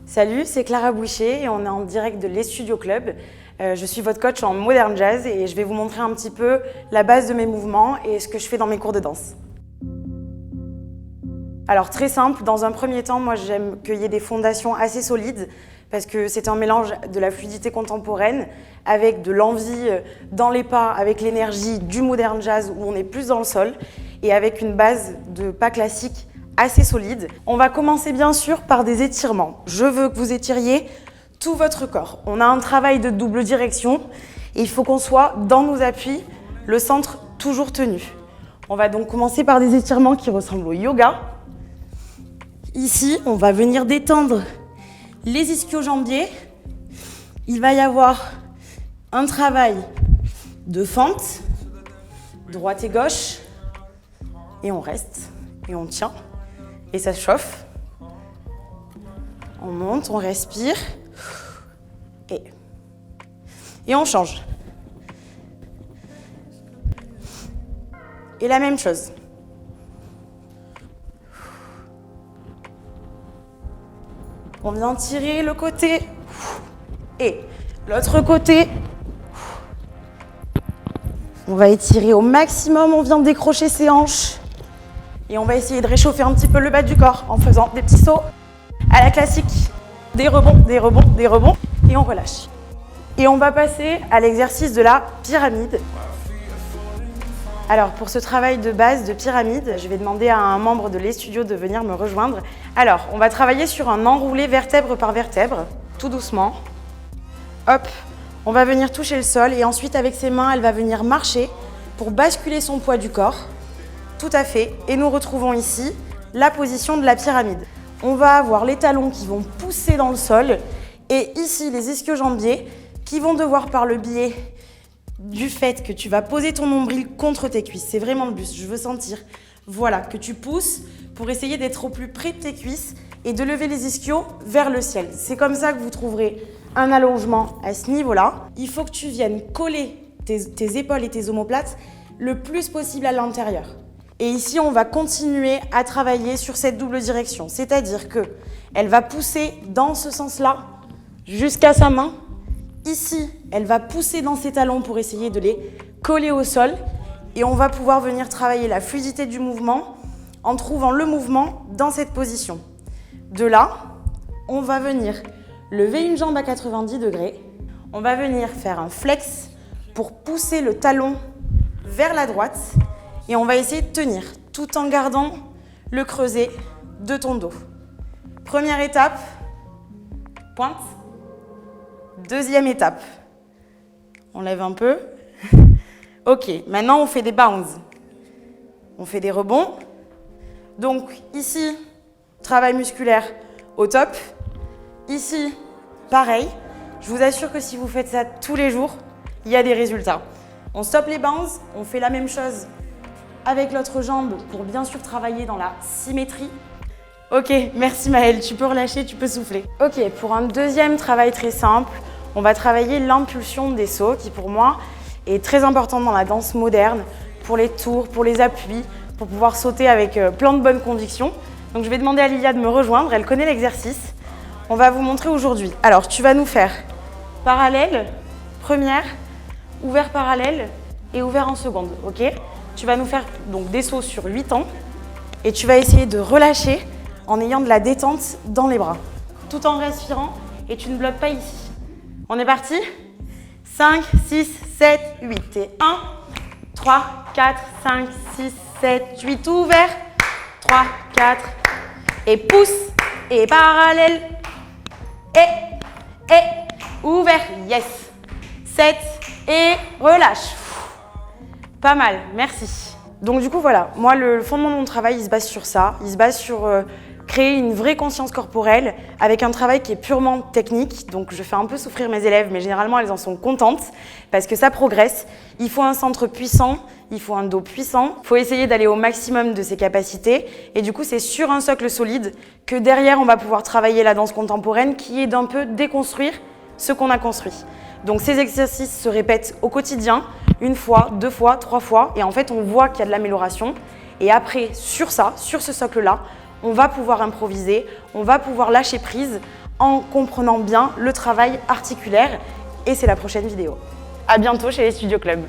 Salut, c'est Clara Boucher et on est en direct de Les Studios Club. Je suis votre coach en Modern Jazz et je vais vous montrer un petit peu la base de mes mouvements et ce que je fais dans mes cours de danse. Alors très simple, dans un premier temps, moi j'aime qu'il y ait des fondations assez solides parce que c'est un mélange de la fluidité contemporaine avec de l'envie dans les pas, avec l'énergie du Modern Jazz où on est plus dans le sol et avec une base de pas classique assez solide. On va commencer bien sûr par des étirements. Je veux que vous étiriez tout votre corps. On a un travail de double direction et il faut qu'on soit dans nos appuis, le centre toujours tenu. On va donc commencer par des étirements qui ressemblent au yoga. Ici, on va venir détendre les ischio-jambiers. Il va y avoir un travail de fente, droite et gauche, et on reste, et on tient, et ça chauffe. On monte, on respire, et on change. Et la même chose. On vient tirer le côté et l'autre côté. On va étirer au maximum, on vient décrocher ses hanches. Et on va essayer de réchauffer un petit peu le bas du corps en faisant des petits sauts à la classique. Des rebonds, des rebonds, des rebonds. Et on relâche. Et on va passer à l'exercice de la pyramide. Alors pour ce travail de base de pyramide, je vais demander à un membre de Les Studios de venir me rejoindre. Alors, on va travailler sur un enroulé vertèbre par vertèbre, tout doucement. Hop, on va venir toucher le sol et ensuite avec ses mains, elle va venir marcher pour basculer son poids du corps. Tout à fait. Et nous retrouvons ici la position de la pyramide. On va avoir les talons qui vont pousser dans le sol et ici les ischio-jambiers qui vont devoir par le biais du fait que tu vas poser ton nombril contre tes cuisses. C'est vraiment le but. Je veux sentir, voilà, que tu pousses pour essayer d'être au plus près de tes cuisses et de lever les ischios vers le ciel. C'est comme ça que vous trouverez un allongement à ce niveau-là. Il faut que tu viennes coller tes épaules et tes omoplates le plus possible à l'intérieur. Et ici, on va continuer à travailler sur cette double direction. C'est-à-dire qu'elle va pousser dans ce sens-là jusqu'à sa main. Ici, elle va pousser dans ses talons pour essayer de les coller au sol. Et on va pouvoir venir travailler la fluidité du mouvement en trouvant le mouvement dans cette position. De là, on va venir lever une jambe à 90 degrés. On va venir faire un flex pour pousser le talon vers la droite. Et on va essayer de tenir tout en gardant le creuset de ton dos. Première étape, pointe. Deuxième étape, on lève un peu. Ok, maintenant on fait des bounds. On fait des rebonds. Donc ici, travail musculaire au top. Ici, pareil. Je vous assure que si vous faites ça tous les jours, il y a des résultats. On stoppe les bounds, on fait la même chose avec l'autre jambe pour bien sûr travailler dans la symétrie. Ok, merci Maëlle, tu peux relâcher, tu peux souffler. Ok, pour un deuxième travail très simple, on va travailler l'impulsion des sauts qui pour moi est très importante dans la danse moderne, pour les tours, pour les appuis, pour pouvoir sauter avec plein de bonnes convictions. Donc je vais demander à Lilia de me rejoindre, elle connaît l'exercice. On va vous montrer aujourd'hui. Alors tu vas nous faire parallèle, première, ouvert parallèle et ouvert en seconde, ok? Tu vas nous faire donc des sauts sur 8 temps et tu vas essayer de relâcher en ayant de la détente dans les bras, tout en respirant et tu ne bloques pas ici. On est parti? 5, 6, 7, 8 et 1, 3, 4, 5, 6, 7, 8, ouvert, 3, 4 et pousse et parallèle et ouvert, yes, 7 et relâche. Pas mal, merci. Donc du coup voilà, moi le fondement de mon travail il se base sur ça, il se base sur créer une vraie conscience corporelle avec un travail qui est purement technique. Donc je fais un peu souffrir mes élèves mais généralement elles en sont contentes parce que ça progresse. Il faut un centre puissant, il faut un dos puissant, il faut essayer d'aller au maximum de ses capacités et du coup c'est sur un socle solide que derrière on va pouvoir travailler la danse contemporaine qui est d'un peu déconstruire ce qu'on a construit. Donc ces exercices se répètent au quotidien, une fois, deux fois, trois fois, et en fait on voit qu'il y a de l'amélioration. Et après, sur ça, sur ce socle-là, on va pouvoir improviser, on va pouvoir lâcher prise en comprenant bien le travail articulaire. Et c'est la prochaine vidéo. À bientôt chez les Studio Club.